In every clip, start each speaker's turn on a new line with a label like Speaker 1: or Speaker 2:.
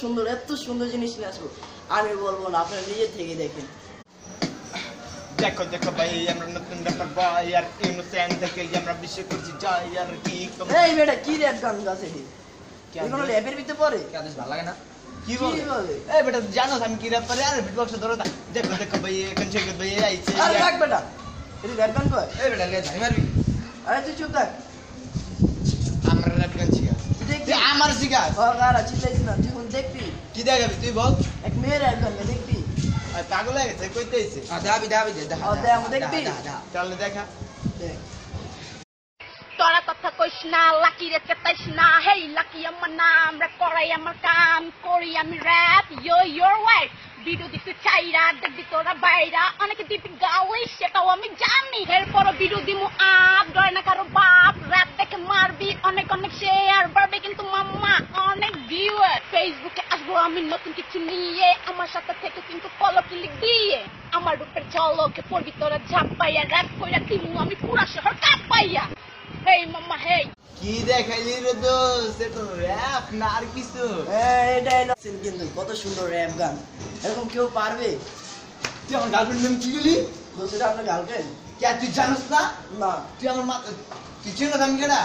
Speaker 1: সুন্দর জিনিস নিয়ে আসবো, আমি বলবো না, আপনারা নিজে থেকে দেখেন।
Speaker 2: দেখো দেখো ভাই, আমরা নতুন ব্যাপার ভাই, আর ইনোসেন্ট থেকে আমরা বিশ্ব করছি যাই। আর কি
Speaker 1: এই বেটা কি র্যাপ গান গাছে এটি? এগুলো র্যাপের ভিতরে পড়ে?
Speaker 2: কি আদেশ ভালো লাগে না? কি বলে? এই বেটা জানো আমি কি র্যাপ পারি? আরে বিটবক্স ধরো না। দেখো দেখো ভাই, এখন থেকে ভাই আইছে।
Speaker 1: আরে রাখ বেটা, এটি র্যাপ গান কয়?
Speaker 2: এই বেটা লে ঝাই মারবি।
Speaker 1: আরে তুই চুপ থাক,
Speaker 2: আমরা র্যাপ গান শিখা।
Speaker 1: দেখবি
Speaker 2: তুই আমার শিখা?
Speaker 1: কারা চিল্লাইছিস না, তুই দেখবি
Speaker 2: কি দেখাবি তুই বল?
Speaker 1: এক মেয়ের র্যাপ গান দেখবি?
Speaker 2: আর পাগল হয়ে গেছে কইতে আইছে।
Speaker 1: দেখবি?
Speaker 2: চল দেখা।
Speaker 1: দেখ
Speaker 3: তোরা কথা কইস না, লাকি রে চেতাইস না। হেই লাকি আমার নাম, রে করাই আমার কাম, করি আমি র‍্যাপ। ইয়োর ওয়াইফ ভিডিও দিতে চাইরা, দেখবি তোরা বাইরা অনেকে দিবি গাওয়াই, সেটাও আমি জানি। এরপরও ভিডিও দিমু আপ, ডরে না কারো বাপ। র‍্যাপ দেখে মারবি অনেক শেয়ার, বাড়বে কিন্তু মাম্মা অনেক ভিউয়ার। ফেসবুকে আসবো আমি নতুন কিছু নিয়ে, আমার সাথে থেকে কিন্তু ফলো ক্লিক দিয়ে। আমার রূপের ঝলকে পড়বি তোরা ঝাপাইয়া, র‍্যাপ কইরা দিমু আমি পুরা শহর কাঁপাইয়া। হেই মাম্মা হেই,
Speaker 2: কি দেখাইলি রে দোস্ত? এটা র‍্যাপ না আর কিছু?
Speaker 1: এটা হলো কিন্তু কত সুন্দর র্যাপ গান, এরকম কেউ পারবে?
Speaker 2: তুই আমার গার্লফ্রেন্ড নাম কি বলি?
Speaker 1: সেটা আপনার গার্লফ্রেন্ড?
Speaker 2: কে তুই জানোস না?
Speaker 1: না
Speaker 2: তুই আমার মা, তুই চিনো আমি কেডা?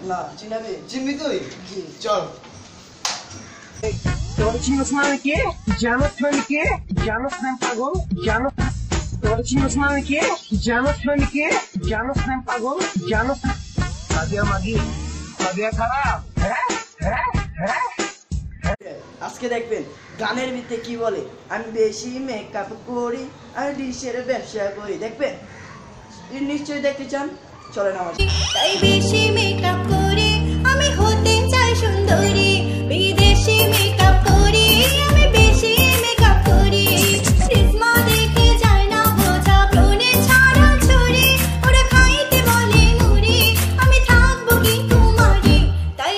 Speaker 1: না চিনাবে?
Speaker 2: চিনবি তুই?
Speaker 1: জি।
Speaker 2: চল।
Speaker 4: তোর চিনোস মানে কে? জানোস মানে কে? জানোস না পাগল? জানোস তোর চিনোস মানে কে? জানোস মানে কে? জানোস না পাগল? জানোস সাদিয়া মাগি, সাদিয়া খারাপ।
Speaker 1: আজকে দেখবেন গানের ভিতরে কি বলে, আমি বেশি মেকআপ করি, আমি ডিশের ব্যবসা করি। দেখবেন নিশ্চয়ই দেখতে চান, চলেন আমার সাথে।
Speaker 5: তাই বেশি মেকআপ করে আমি হতে চাই সুন্দরী, বিদেশি মেকআপ করি আমি বেশি মেকআপ করি। রিসমা দেখে যায় না বোঝা, ব্রণে ছাড়া ছড়ি, ওরা খাইতে বলে মুড়ি, আমি থাকবো কিন্তু মারি। তাই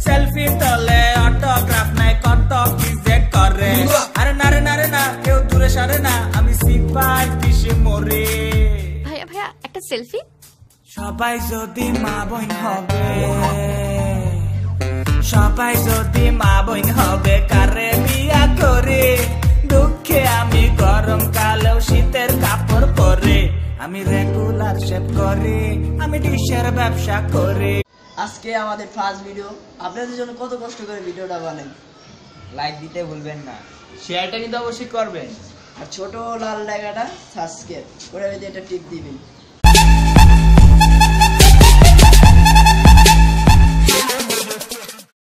Speaker 6: সেলফি তোলে, অটোগ্রাফ নাই, কত কি যে করে। আরে না রে না রে না, কেউ দূরে সরে না, আমি সিপাই পিছে মরে।
Speaker 5: ভাইয়া ভাইয়া একটা সেলফি।
Speaker 6: সবাই যদি মা বোন হবে, সবাই যদি মা বোন হবে, কারে বিয়া করে। দুঃখে আমি গরম কালেও শীতের কাপড় পরে, আমি রেগুলার শেভ করি, আমি ডিশের ব্যবসা করি।
Speaker 1: আজকে আমাদের ফার্স্ট ভিডিও, আপনাদের জন্য কত কষ্ট করে ভিডিওটা বানাই।
Speaker 2: লাইক দিতে ভুলবেন না, শেয়ারটা কিন্তু অবশ্যই করবেন।
Speaker 1: আর ছোট লাল জায়গাটা সাবস্ক্রাইব করে একটা টিপ দিবেন।